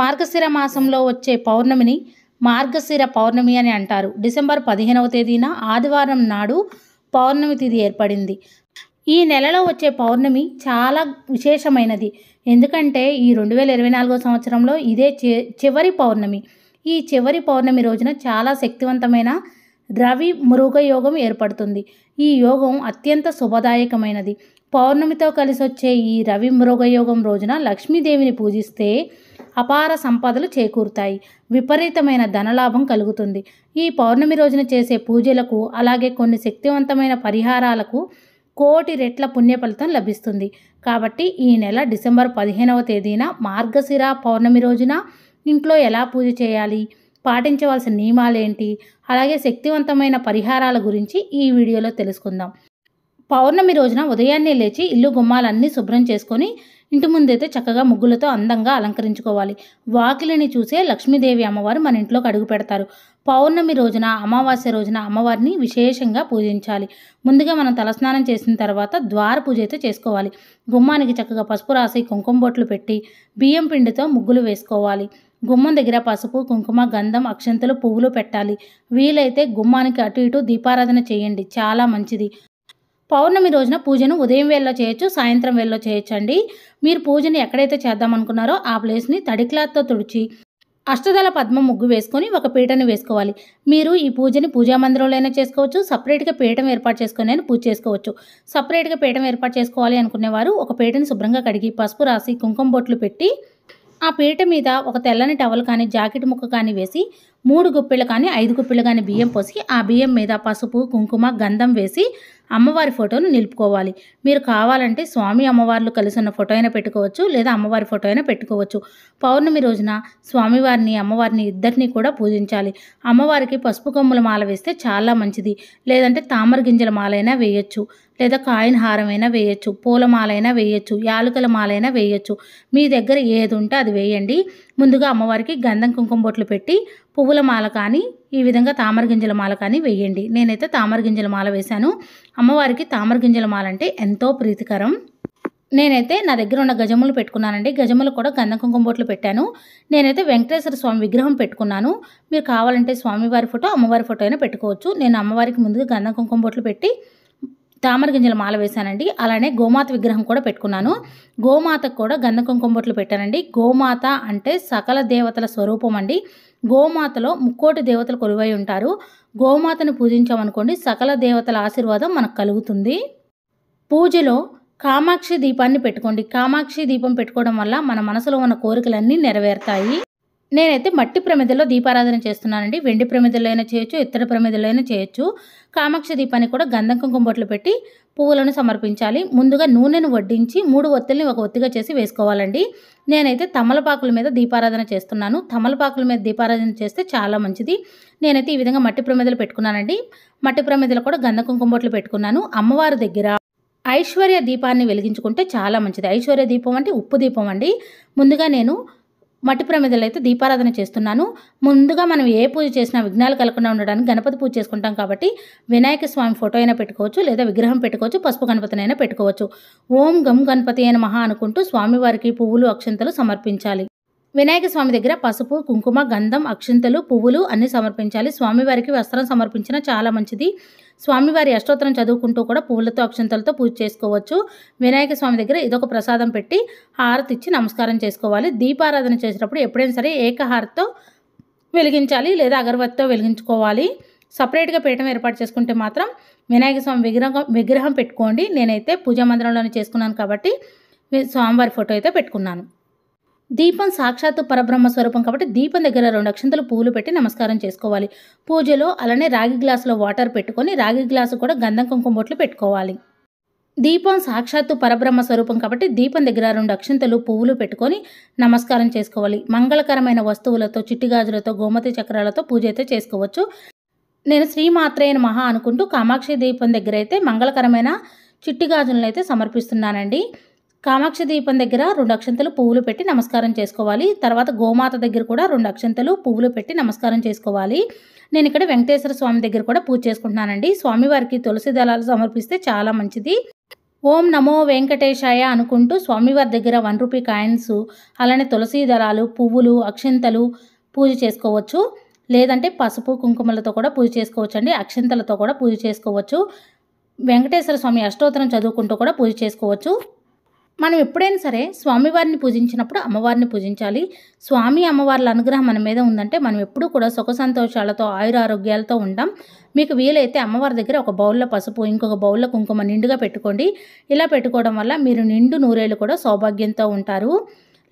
మార్గశిర మాసంలో వచ్చే పౌర్ణమిని మార్గశిర పౌర్ణమి అని అంటారు. డిసెంబర్ 15వ తేదీన ఆదివారం నాడు పౌర్ణమి తిథి ఏర్పడింది. ఈ నెలలో వచ్చే పౌర్ణమి చాలా విశేషమైనది. ఎందుకంటే ఈ 2024 సంవత్సరంలో ఇదే చివరి పౌర్ణమి. ఈ చివరి పౌర్ణమి రోజున చాలా శక్తివంతమైన రవి మృగ యోగం ఏర్పడుతుంది. ఈ యోగం అత్యంత శుభదాయకమైనది. పౌర్ణమితో కలిసి వచ్చే ఈ రవి మృగ యోగం రోజున లక్ష్మీదేవిని పూజిస్తే అపార సంపదలు చేకూరుతాయి. విపరీతమైన ధనలాభం కలుగుతుంది. ఈ పౌర్ణమి రోజున చేసే పూజలకు అలాగే కొన్ని శక్తివంతమైన పరిహారాలకు కోటి రెట్ల పుణ్య ఫలితం లభిస్తుంది. కాబట్టి ఈ నెల డిసెంబర్ 15వ తేదీన మార్గశిర పౌర్ణమి రోజున ఇంట్లో ఎలా పూజ చేయాలి, పాటించవలసిన నియమాలేంటి, అలాగే శక్తివంతమైన పరిహారాల గురించి ఈ వీడియోలో తెలుసుకుందాం. పౌర్ణమి రోజున ఉదయాన్నే లేచి ఇల్లు గుమ్మాలన్నీ శుభ్రం చేసుకొని ఇంటి ముందైతే చక్కగా ముగ్గులతో అందంగా అలంకరించుకోవాలి. వాకిలిని చూసే లక్ష్మీదేవి అమ్మవారు మన ఇంట్లోకి అడుగు పెడతారు. పౌర్ణమి రోజున అమావాస్య రోజున అమ్మవారిని విశేషంగా పూజించాలి. ముందుగా మనం తలస్నానం చేసిన తర్వాత ద్వార పూజ అయితే చేసుకోవాలి. గుమ్మానికి చక్కగా పసుపు రాసి కుంకుమ బొట్లు పెట్టి బియ్యం పిండితో ముగ్గులు వేసుకోవాలి. గుమ్మం దగ్గర పసుపు, కుంకుమ, గంధం, అక్షంతలు, పువ్వులు పెట్టాలి. వీలైతే గుమ్మానికి అటు ఇటు దీపారాధన చేయండి, చాలా మంచిది. పౌర్ణమి రోజున పూజను ఉదయం వేళలో చేయొచ్చు, సాయంత్రం వేళలో చేయొచ్చండి. మీరు పూజని ఎక్కడైతే చేద్దామనుకున్నారో ఆ ప్లేస్ని తడి క్లాత్తో తుడిచి అష్టదళ పద్మం ముగ్గు వేసుకొని ఒక పీటని వేసుకోవాలి. మీరు ఈ పూజని పూజా మందిరంలోనే చేసుకోవచ్చు, సపరేట్గా పీఠం ఏర్పాటు చేసుకొని పూజ చేసుకోవచ్చు. సపరేట్గా పీఠం ఏర్పాటు చేసుకోవాలి అనుకునేవారు ఒక పీటని శుభ్రంగా కడిగి పసుపు రాసి కుంకుమ బొట్లు పెట్టి ఆ పీట మీద ఒక తెల్లని టవల్ కానీ జాకెట్ ముక్క కానీ వేసి 3 గుప్పిళ్ళు కానీ 5 గుప్పిళ్ళు కానీ బియ్యం పోసి ఆ బియ్యం మీద పసుపు, కుంకుమ, గంధం వేసి అమ్మవారి ఫోటోను నిలుపుకోవాలి. మీరు కావాలంటే స్వామి అమ్మవార్లు కలిసి ఉన్న ఫోటో అయినా పెట్టుకోవచ్చు, లేదా అమ్మవారి ఫోటో అయినా పెట్టుకోవచ్చు. పౌర్ణమి రోజున స్వామివారిని అమ్మవారిని ఇద్దరిని కూడా పూజించాలి. అమ్మవారికి పసుపు కొమ్ముల మాల వేస్తే చాలా మంచిది. లేదంటే తామర గింజల మాల అయినా వేయచ్చు, లేదా కాయిన్ హారమైనా వేయచ్చు, పూలమాలైనా వేయచ్చు, యాలకుల మాలైనా వేయచ్చు. మీ దగ్గర ఏది ఉంటే అది వేయండి. ముందుగా అమ్మవారికి గంధం కుంకుమ బొట్లు పెట్టి పువ్వుల మాల కానీ ఈ విధంగా తామర గింజల మాల కానీ వేయండి. నేనైతే తామర గింజల మాల వేశాను. అమ్మవారికి తామర గింజల మాల అంటే ఎంతో ప్రీతికరం. నేనైతే నా దగ్గర ఉన్న గజములు పెట్టుకున్నానండి. గజములు కూడా గంధం కుంకుమ బొట్లు పెట్టాను. నేనైతే వెంకటేశ్వర స్వామి విగ్రహం పెట్టుకున్నాను. మీరు కావాలంటే స్వామివారి ఫోటో, అమ్మవారి ఫోటో అయినా పెట్టుకోవచ్చు. నేను అమ్మవారికి ముందుగా గంధం కుంకుమ బొట్లు పెట్టి తామర గింజల మాల వేశానండి. అలానే గోమాత విగ్రహం కూడా పెట్టుకున్నాను. గోమాతకు కూడా గంధం కుంకుమ బొట్లు పెట్టానండి. గోమాత అంటే సకల దేవతల స్వరూపం అండి. గోమాతలో 3 దేవతలు కొలువై ఉంటారు. గోమాతను పూజించామనుకోండి సకల దేవతల ఆశీర్వాదం మనకు కలుగుతుంది. పూజలో కామాక్షి దీపాన్ని పెట్టుకోండి. కామాక్షి దీపం పెట్టుకోవడం వల్ల మన మనసులో ఉన్న కోరికలన్నీ నెరవేరుతాయి. నేనైతే మట్టి ప్రమిదలో దీపారాధన చేస్తున్నానండి. వెండి ప్రమిదలో అయినా చేయొచ్చు, ఇత్తడి ప్రమిదలో అయినా చేయొచ్చు. కామాక్షి దీపాన్ని కూడా గంధం కుంకుమ బొట్లు పెట్టి పువ్వులను సమర్పించాలి. ముందుగా నూనెను వడ్డించి 3 ఒత్తుల్ని ఒక ఒత్తిగా చేసి వేసుకోవాలండి. నేనైతే తమలపాకుల మీద దీపారాధన చేస్తున్నాను. తమలపాకుల మీద దీపారాధన చేస్తే చాలా మంచిది. నేనైతే ఈ విధంగా మట్టి ప్రమిదలు పెట్టుకున్నానండి. మట్టి ప్రమిదలు కూడా గంధం కుంకుమ బొట్లు పెట్టుకున్నాను. అమ్మవారి దగ్గర ఐశ్వర్య దీపాన్ని వెలిగించుకుంటే చాలా మంచిది. ఐశ్వర్య దీపం అంటే ఉప్పు దీపం అండి. ముందుగా నేను మట్టి ప్రమిదలు అయితే దీపారాధన చేస్తున్నాను. ముందుగా మనం ఏ పూజ చేసినా విఘ్నాలు కలగకుండా ఉండడానికి గణపతి పూజ చేసుకుంటాం కాబట్టి వినాయక స్వామి ఫోటో అయినా పెట్టుకోవచ్చు, లేదా విగ్రహం పెట్టుకోవచ్చు, పసుపు గణపతినైనా పెట్టుకోవచ్చు. ఓం గం గణపతి అయిన మహా అనుకుంటూ స్వామివారికి పువ్వులు, అక్షంతలు సమర్పించాలి. వినాయక స్వామి దగ్గర పసుపు, కుంకుమ, గంధం, అక్షంతలు, పువ్వులు అన్నీ సమర్పించాలి. స్వామివారికి వస్త్రం సమర్పించిన చాలా మంచిది. స్వామివారి అష్టోత్తరం చదువుకుంటూ కూడా పువ్వులతో, అక్షంతలతో పూజ చేసుకోవచ్చు. వినాయక స్వామి దగ్గర ఇదొక ప్రసాదం పెట్టి హారతి ఇచ్చి నమస్కారం చేసుకోవాలి. దీపారాధన చేసేటప్పుడు ఎప్పుడైనా సరే ఏకహారతితో వెలిగించాలి, లేదా అగరబత్తితో వెలిగించుకోవాలి. సపరేట్గా పీఠం ఏర్పాటు చేసుకుంటే మాత్రం వినాయక స్వామి విగ్రహం పెట్టుకోండి. నేనైతే పూజా మందిరంలోనే చేసుకున్నాను కాబట్టి స్వామివారి ఫోటో అయితే పెట్టుకున్నాను. దీపం సాక్షాత్తు పరబ్రహ్మ స్వరూపం కాబట్టి దీపం దగ్గర 2 అక్షంతలు పువ్వులు పెట్టి నమస్కారం చేసుకోవాలి. పూజలో అలానే రాగి గ్లాసులో వాటర్ పెట్టుకొని రాగి గ్లాసు కూడా గంధం కుంకుమ బొట్లు పెట్టుకోవాలి. దీపం సాక్షాత్తు పరబ్రహ్మ స్వరూపం కాబట్టి దీపం దగ్గర 2 అక్షంతలు పువ్వులు పెట్టుకొని నమస్కారం చేసుకోవాలి. మంగళకరమైన వస్తువులతో, చిట్టి గాజులతో, గోమతి చక్రాలతో పూజ అయితే చేసుకోవచ్చు. నేను శ్రీమాత్రేయ నమః అనుకుంటూ కామాక్షి దీపం దగ్గర అయితే మంగళకరమైన చిట్టి గాజులను అయితే సమర్పిస్తున్నానండి. కామాక్షి దీపం దగ్గర 2 అక్షంతలు పువ్వులు పెట్టి నమస్కారం చేసుకోవాలి. తర్వాత గోమాత దగ్గర కూడా 2 అక్షంతలు పువ్వులు పెట్టి నమస్కారం చేసుకోవాలి. నేను ఇక్కడ వెంకటేశ్వర స్వామి దగ్గర కూడా పూజ చేసుకుంటున్నానండి. స్వామివారికి తులసి దళాలు సమర్పిస్తే చాలా మంచిది. ఓం నమో వెంకటేశాయ అనుకుంటూ స్వామివారి దగ్గర 1 రూపీ కాయిన్స్, అలానే తులసి దళాలు, పువ్వులు, అక్షింతలు పూజ చేసుకోవచ్చు. లేదంటే పసుపు కుంకుమలతో కూడా పూజ చేసుకోవచ్చు అండి. అక్షింతలతో కూడా పూజ చేసుకోవచ్చు. వెంకటేశ్వర స్వామి అష్టోత్తరం చదువుకుంటూ కూడా పూజ చేసుకోవచ్చు. మనం ఎప్పుడైనా సరే స్వామివారిని పూజించినప్పుడు అమ్మవారిని పూజించాలి. స్వామి అమ్మవార్ల అనుగ్రహం మన మీద ఉందంటే మనం ఎప్పుడూ కూడా సుఖ సంతోషాలతో ఆయురారోగ్యాలతో ఉంటాం. మీకు వీలైతే అమ్మవారి దగ్గర ఒక బౌల్లో పసుపు, ఇంకొక బౌల్లో కుంకుమ నిండుగా పెట్టుకోండి. ఇలా పెట్టుకోవడం వల్ల మీరు నిండు నూరేళ్ళు కూడా సౌభాగ్యంతో ఉంటారు.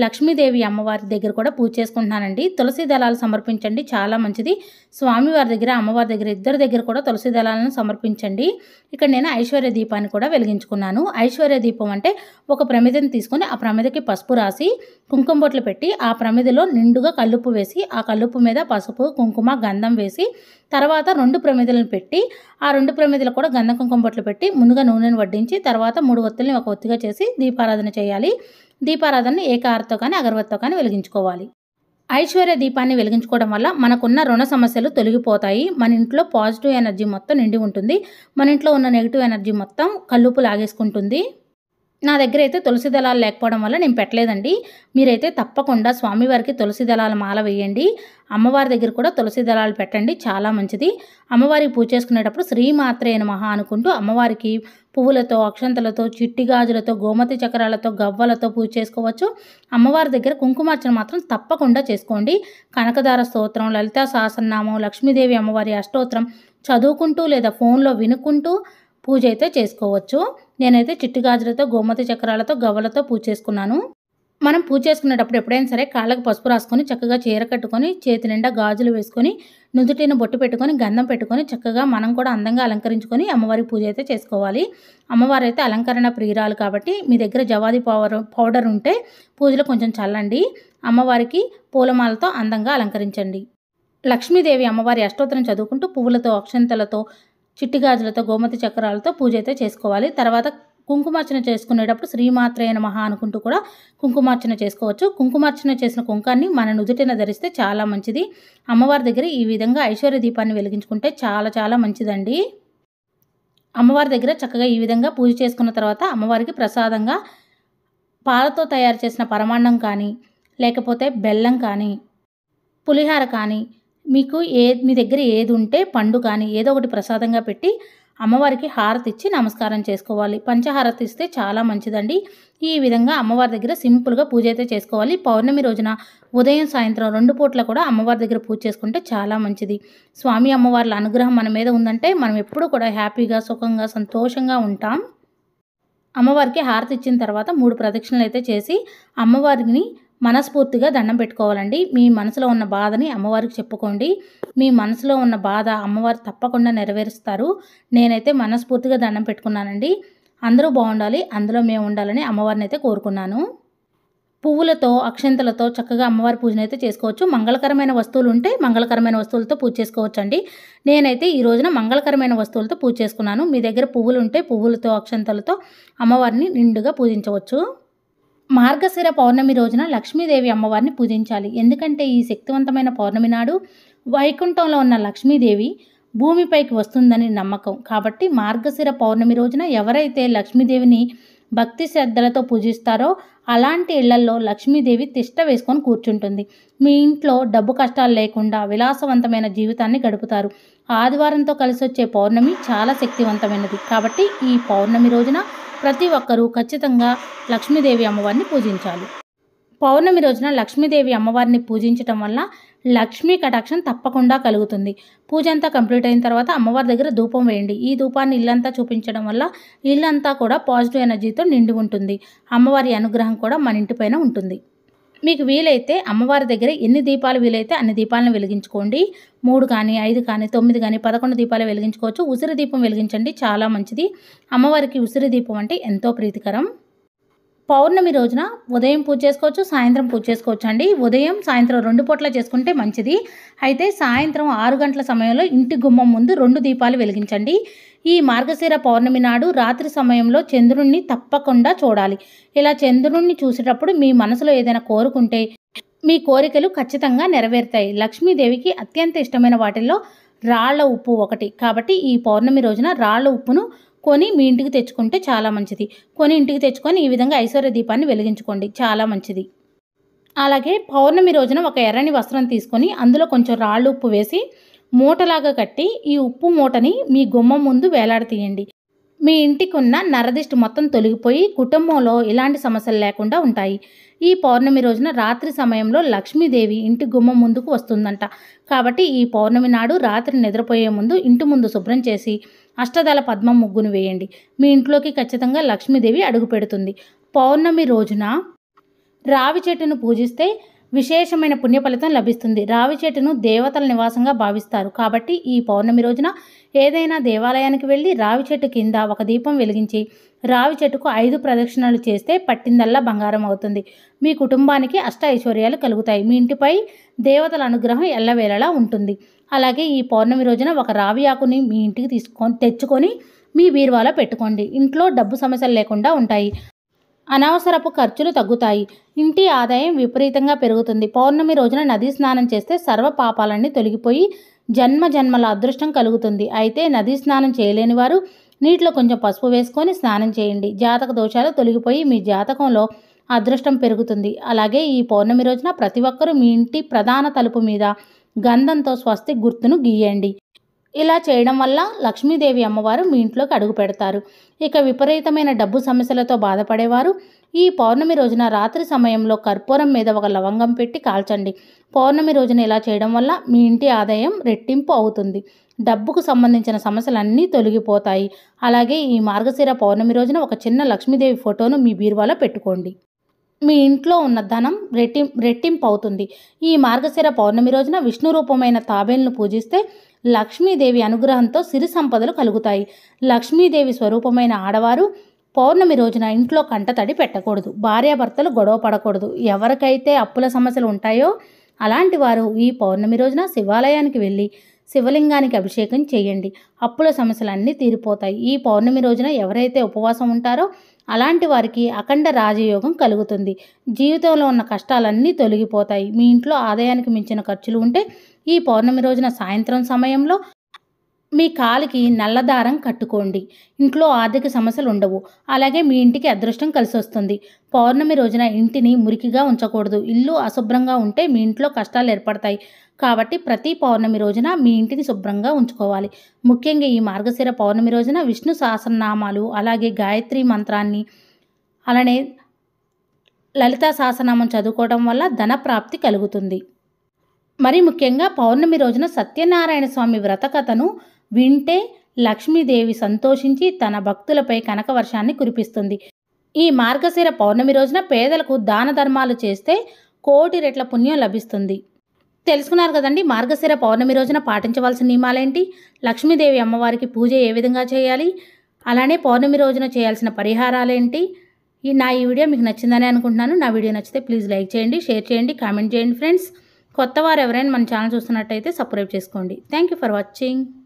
లక్ష్మీదేవి అమ్మవారి దగ్గర కూడా పూజ చేసుకుంటున్నానండి. తులసి దళాలు సమర్పించండి, చాలా మంచిది. స్వామివారి దగ్గర అమ్మవారి దగ్గర ఇద్దరి దగ్గర కూడా తులసి దళాలను సమర్పించండి. ఇక్కడ నేను ఐశ్వర్య దీపాన్ని కూడా వెలిగించుకున్నాను. ఐశ్వర్య దీపం అంటే ఒక ప్రమిదను తీసుకొని ఆ ప్రమిదకి పసుపు రాసి కుంకుమ బొట్లు పెట్టి ఆ ప్రమిదలో నిండుగా కల్లుప్పు వేసి ఆ కల్లుప్పు మీద పసుపు, కుంకుమ, గంధం వేసి తర్వాత 2 ప్రమిదలను పెట్టి ఆ 2 ప్రమిదలు కూడా గంధం కుంకుమ బొట్లు పెట్టి ముందుగా నూనెను వడ్డించి తర్వాత 3 ఒత్తుల్ని ఒక ఒత్తిగా చేసి దీపారాధన చేయాలి. దీపారాధనని ఏకారతో కానీ అగరవత్తో కానీ వెలిగించుకోవాలి. ఐశ్వర్య దీపాన్ని వెలిగించుకోవడం వల్ల మనకున్న రుణ సమస్యలు తొలగిపోతాయి. మన ఇంట్లో పాజిటివ్ ఎనర్జీ మొత్తం నిండి ఉంటుంది. మన ఇంట్లో ఉన్న నెగిటివ్ ఎనర్జీ మొత్తం కల్లుపు లాగేసుకుంటుంది. నా దగ్గర అయితే తులసి దళాలు లేకపోవడం వల్ల నేను పెట్టలేదండి. మీరైతే తప్పకుండా స్వామివారికి తులసి దళాల మాల వేయండి. అమ్మవారి దగ్గర కూడా తులసి దళాలు పెట్టండి, చాలా మంచిది. అమ్మవారికి పూజ చేసుకునేటప్పుడు శ్రీమాత్రే నమః అనుకుంటూ అమ్మవారికి పువ్వులతో, అక్షంతలతో, చిట్టి గాజులతో, గోమతి చక్రాలతో, గవ్వలతో పూజ చేసుకోవచ్చు. అమ్మవారి దగ్గర కుంకుమార్చన మాత్రం తప్పకుండా చేసుకోండి. కనకదార స్తోత్రం, లలితా సహస్రనామం, లక్ష్మీదేవి అమ్మవారి అష్టోత్తరం చదువుకుంటూ లేదా ఫోన్లో వినుకుంటూ పూజ అయితే చేసుకోవచ్చు. నేనైతే చిట్టి గాజులతో, గోమతి చక్రాలతో, గవ్వలతో పూజ చేసుకున్నాను. మనం పూజ చేసుకునేటప్పుడు ఎప్పుడైనా సరే కాళ్ళకు పసుపు రాసుకొని చక్కగా చీర కట్టుకొని చేతి నిండా గాజులు వేసుకొని నుదుటిన బొట్టు పెట్టుకొని గంధం పెట్టుకొని చక్కగా మనం కూడా అందంగా అలంకరించుకొని అమ్మవారి పూజ అయితే చేసుకోవాలి. అమ్మవారు అయితే అలంకరణ ప్రియురాలు కాబట్టి మీ దగ్గర జవాది పౌడర్ ఉంటే పూజలో కొంచెం చల్లండి. అమ్మవారికి పూలమాలతో అందంగా అలంకరించండి. లక్ష్మీదేవి అమ్మవారి అష్టోత్తరం చదువుకుంటూ పువ్వులతో, అక్షంతలతో, చిట్టి గాజులతో, గోమతి చక్రాలతో పూజ అయితే చేసుకోవాలి. తర్వాత కుంకుమార్చన చేసుకునేటప్పుడు శ్రీమాత్రే నమః అనుకుంటూ కూడా కుంకుమార్చన చేసుకోవచ్చు. కుంకుమార్చన చేసిన కుంకాన్ని మన నుదుటిన ధరిస్తే చాలా మంచిది. అమ్మవారి దగ్గర ఈ విధంగా ఐశ్వర్య దీపాన్ని వెలిగించుకుంటే చాలా చాలా మంచిదండి. అమ్మవారి దగ్గర చక్కగా ఈ విధంగా పూజ చేసుకున్న తర్వాత అమ్మవారికి ప్రసాదంగా పాలతో తయారు చేసిన పరమాన్నం కానీ, లేకపోతే బెల్లం కానీ, పులిహార కానీ, మీకు మీ దగ్గర ఏది ఉంటే పండు కానీ ఏదో ఒకటి ప్రసాదంగా పెట్టి అమ్మవారికి హారతి ఇచ్చి నమస్కారం చేసుకోవాలి. పంచహారతి ఇస్తే చాలా మంచిదండి. ఈ విధంగా అమ్మవారి దగ్గర సింపుల్గా పూజ అయితే చేసుకోవాలి. పౌర్ణమి రోజున ఉదయం, సాయంత్రం 2 పూట్ల కూడా అమ్మవారి దగ్గర పూజ చేసుకుంటే చాలా మంచిది. స్వామి అమ్మవార్ల అనుగ్రహం మన మీద ఉందంటే మనం ఎప్పుడూ కూడా హ్యాపీగా, సుఖంగా, సంతోషంగా ఉంటాం. అమ్మవారికి హారతి ఇచ్చిన తర్వాత 3 ప్రదక్షిణలు అయితే చేసి అమ్మవారిని మనస్ఫూర్తిగా దండం పెట్టుకోవాలండి. మీ మనసులో ఉన్న బాధని అమ్మవారికి చెప్పుకోండి. మీ మనసులో ఉన్న బాధ అమ్మవారు తప్పకుండా నెరవేరుస్తారు. నేనైతే మనస్ఫూర్తిగా దండం పెట్టుకున్నానండి. అందరూ బాగుండాలి, అందులో మేము ఉండాలని అమ్మవారిని అయితే కోరుకున్నాను. పువ్వులతో, అక్షంతలతో చక్కగా అమ్మవారి పూజను అయితే చేసుకోవచ్చు. మంగళకరమైన వస్తువులు ఉంటే మంగళకరమైన వస్తువులతో పూజ చేసుకోవచ్చు అండి. నేనైతే ఈ రోజున మంగళకరమైన వస్తువులతో పూజ చేసుకున్నాను. మీ దగ్గర పువ్వులు ఉంటే పువ్వులతో, అక్షంతలతో అమ్మవారిని నిండుగా పూజించవచ్చు. మార్గశిర పౌర్ణమి రోజున లక్ష్మీదేవి అమ్మవారిని పూజించాలి. ఎందుకంటే ఈ శక్తివంతమైన పౌర్ణమి నాడు వైకుంఠంలో ఉన్న లక్ష్మీదేవి భూమిపైకి వస్తుందని నమ్మకం. కాబట్టి మార్గశిర పౌర్ణమి రోజున ఎవరైతే లక్ష్మీదేవిని భక్తి శ్రద్ధలతో పూజిస్తారో అలాంటి ఇళ్లల్లో లక్ష్మీదేవి తిష్ట వేసుకొని కూర్చుంటుంది. మీ ఇంట్లో డబ్బు కష్టాలు లేకుండా విలాసవంతమైన జీవితాన్ని గడుపుతారు. ఆదివారంతో కలిసి వచ్చే పౌర్ణమి చాలా శక్తివంతమైనది. కాబట్టి ఈ పౌర్ణమి రోజున ప్రతి ఒక్కరూ ఖచ్చితంగా లక్ష్మీదేవి అమ్మవారిని పూజించాలి. పౌర్ణమి రోజున లక్ష్మీదేవి అమ్మవారిని పూజించటం వల్ల లక్ష్మీ కటాక్షం తప్పకుండా కలుగుతుంది. పూజ అంతా కంప్లీట్ అయిన తర్వాత అమ్మవారి దగ్గర ధూపం వేయండి. ఈ ధూపాన్ని ఇల్లంతా చూపించడం వల్ల ఇల్లంతా కూడా పాజిటివ్ ఎనర్జీతో నిండి ఉంటుంది. అమ్మవారి అనుగ్రహం కూడా మన ఇంటిపైన ఉంటుంది. మీకు వీలైతే అమ్మవారి దగ్గర ఎన్ని దీపాలు వీలైతే అన్ని దీపాలను వెలిగించుకోండి. 3 కానీ 5 కానీ 9 కానీ 11 దీపాలు వెలిగించుకోవచ్చు. ఉసిరి దీపం వెలిగించండి, చాలా మంచిది. అమ్మవారికి ఉసిరి దీపం అంటే ఎంతో ప్రీతికరం. పౌర్ణమి రోజున ఉదయం పూజ చేసుకోవచ్చు, సాయంత్రం పూజ చేసుకోవచ్చు అండి. ఉదయం, సాయంత్రం 2 పూట్ల చేసుకుంటే మంచిది. అయితే సాయంత్రం 6 గంటల సమయంలో ఇంటి గుమ్మం ముందు 2 దీపాలు వెలిగించండి. ఈ మార్గశిర పౌర్ణమి నాడు రాత్రి సమయంలో చంద్రుణ్ణి తప్పకుండా చూడాలి. ఇలా చంద్రుణ్ణి చూసేటప్పుడు మీ మనసులో ఏదైనా కోరుకుంటే మీ కోరికలు ఖచ్చితంగా నెరవేరుతాయి. లక్ష్మీదేవికి అత్యంత ఇష్టమైన వాటిల్లో రాళ్ల ఉప్పు ఒకటి. కాబట్టి ఈ పౌర్ణమి రోజున రాళ్ల ఉప్పును కొని మీ ఇంటికి తెచ్చుకుంటే చాలా మంచిది. కొని ఇంటికి తెచ్చుకొని ఈ విధంగా ఐశ్వర్య దీపాన్ని వెలిగించుకోండి, చాలా మంచిది. అలాగే పౌర్ణమి రోజున ఒక ఎర్రని వస్త్రం తీసుకొని అందులో కొంచెం రాళ్ళు ఉప్పు వేసి మూటలాగా కట్టి ఈ ఉప్పు మూటని మీ గుమ్మం ముందు వేలాడతీయండి. మీ ఇంటికి ఉన్న నరదిష్టి మొత్తం తొలగిపోయి కుటుంబంలో ఎలాంటి సమస్యలు లేకుండా ఉంటాయి. ఈ పౌర్ణమి రోజున రాత్రి సమయంలో లక్ష్మీదేవి ఇంటి గుమ్మం ముందుకు వస్తుందంట. కాబట్టి ఈ పౌర్ణమి నాడు రాత్రి నిద్రపోయే ముందు ఇంటి ముందు శుభ్రం చేసి అష్టదళ పద్మం ముగ్గును వేయండి. మీ ఇంట్లోకి ఖచ్చితంగా లక్ష్మీదేవి అడుగు పెడుతుంది. పౌర్ణమి రోజున రావి చెట్టును పూజిస్తే విశేషమైన పుణ్య ఫలితం లభిస్తుంది. రావి చెట్టును దేవతల నివాసంగా భావిస్తారు. కాబట్టి ఈ పౌర్ణమి రోజున ఏదైనా దేవాలయానికి వెళ్ళి రావి చెట్టు కింద ఒక దీపం వెలిగించి రావి చెట్టుకు 5 ప్రదక్షిణలు చేస్తే పట్టిందల్లా బంగారం అవుతుంది. మీ కుటుంబానికి అష్ట ఐశ్వర్యాలు కలుగుతాయి. మీ ఇంటిపై దేవతల అనుగ్రహం ఎల్లవేళలా ఉంటుంది. అలాగే ఈ పౌర్ణమి రోజున ఒక రావి ఆకుని మీ ఇంటికి తెచ్చుకొని మీ బీరువాలో పెట్టుకోండి. ఇంట్లో డబ్బు సమస్యలు లేకుండా ఉంటాయి. అనవసరపు ఖర్చులు తగ్గుతాయి. ఇంటి ఆదాయం విపరీతంగా పెరుగుతుంది. పౌర్ణమి రోజున నదీ స్నానం చేస్తే సర్వ పాపాలన్నీ తొలగిపోయి జన్మ జన్మల అదృష్టం కలుగుతుంది. అయితే నదీ స్నానం చేయలేని వారు నీటిలో కొంచెం పసుపు వేసుకొని స్నానం చేయండి. జాతక దోషాలు తొలగిపోయి మీ జాతకంలో అదృష్టం పెరుగుతుంది. అలాగే ఈ పౌర్ణమి రోజున ప్రతి ఒక్కరూ మీ ఇంటి ప్రధాన తలుపు మీద గంధంతో స్వస్తి గుర్తును గీయండి. ఇలా చేయడం వల్ల లక్ష్మీదేవి అమ్మవారు మీ ఇంట్లోకి అడుగు పెడతారు. ఇక విపరీతమైన డబ్బు సమస్యలతో బాధపడేవారు ఈ పౌర్ణమి రోజున రాత్రి సమయంలో కర్పూరం మీద ఒక లవంగం పెట్టి కాల్చండి. పౌర్ణమి రోజున ఇలా చేయడం వల్ల మీ ఇంటి ఆదాయం రెట్టింపు అవుతుంది. డబ్బుకు సంబంధించిన సమస్యలన్నీ తొలగిపోతాయి. అలాగే ఈ మార్గశిర పౌర్ణమి రోజున ఒక చిన్న లక్ష్మీదేవి ఫోటోను మీ బీరువాలో పెట్టుకోండి. మీ ఇంట్లో ఉన్న ధనం రెట్టింపు అవుతుంది. ఈ మార్గశిర పౌర్ణమి రోజున విష్ణు రూపమైన తాబేలును పూజిస్తే లక్ష్మీదేవి అనుగ్రహంతో సిరి సంపదలు కలుగుతాయి. లక్ష్మీదేవి స్వరూపమైన ఆడవారు పౌర్ణమి రోజున ఇంట్లో కంటతడి పెట్టకూడదు. భార్యాభర్తలు గొడవ పడకూడదు. ఎవరికైతే అప్పుల సమస్యలు ఉంటాయో అలాంటి వారు ఈ పౌర్ణమి రోజున శివాలయానికి వెళ్ళి శివలింగానికి అభిషేకం చేయండి. అప్పుల సమస్యలన్నీ తీరిపోతాయి. ఈ పౌర్ణమి రోజున ఎవరైతే ఉపవాసం ఉంటారో అలాంటి వారికి అఖండ రాజయోగం కలుగుతుంది. జీవితంలో ఉన్న కష్టాలన్నీ తొలగిపోతాయి. మీ ఇంట్లో ఆదాయానికి మించిన ఖర్చులు ఉంటే ఈ పౌర్ణమి రోజున సాయంత్రం సమయంలో మీ కాలికి నల్లదారం కట్టుకోండి. ఇంట్లో ఆర్థిక సమస్యలు ఉండవు. అలాగే మీ ఇంటికి అదృష్టం కలిసి వస్తుంది. పౌర్ణమి రోజున ఇంటిని మురికిగా ఉంచకూడదు. ఇల్లు అశుభ్రంగా ఉంటే మీ ఇంట్లో కష్టాలు ఏర్పడతాయి. కాబట్టి ప్రతి పౌర్ణమి రోజున మీ ఇంటిని శుభ్రంగా ఉంచుకోవాలి. ముఖ్యంగా ఈ మార్గశిర పౌర్ణమి రోజున విష్ణు సహస్రనామాలు, అలాగే గాయత్రి మంత్రాన్ని, అలానే లలితా సహస్రనామం చదువుకోవడం వల్ల ధన ప్రాప్తి కలుగుతుంది. మరి ముఖ్యంగా పౌర్ణమి రోజున సత్యనారాయణ స్వామి వ్రత కథను వింటే లక్ష్మీదేవి సంతోషించి తన భక్తులపై కనక వర్షాన్ని కురిపిస్తుంది. ఈ మార్గశిర పౌర్ణమి రోజున పేదలకు దాన ధర్మాలు చేస్తే 1,000,000 రెట్ల పుణ్యం లభిస్తుంది. తెలుసుకున్నారు కదండి, మార్గశిర పౌర్ణమి రోజున పాటించవలసిన నియమాలేంటి, లక్ష్మీదేవి అమ్మవారికి పూజ ఏ విధంగా చేయాలి, అలానే పౌర్ణమి రోజున చేయాల్సిన పరిహారాలేంటి. ఈ వీడియో మీకు నచ్చిందని అనుకుంటున్నాను. నా వీడియో నచ్చితే ప్లీజ్ లైక్ చేయండి, షేర్ చేయండి, కామెంట్ చేయండి ఫ్రెండ్స్. కొత్త వారు ఎవరైనా మన ఛానల్ చూస్తున్నట్టయితే సబ్స్క్రైబ్ చేసుకోండి. Thank you for watching.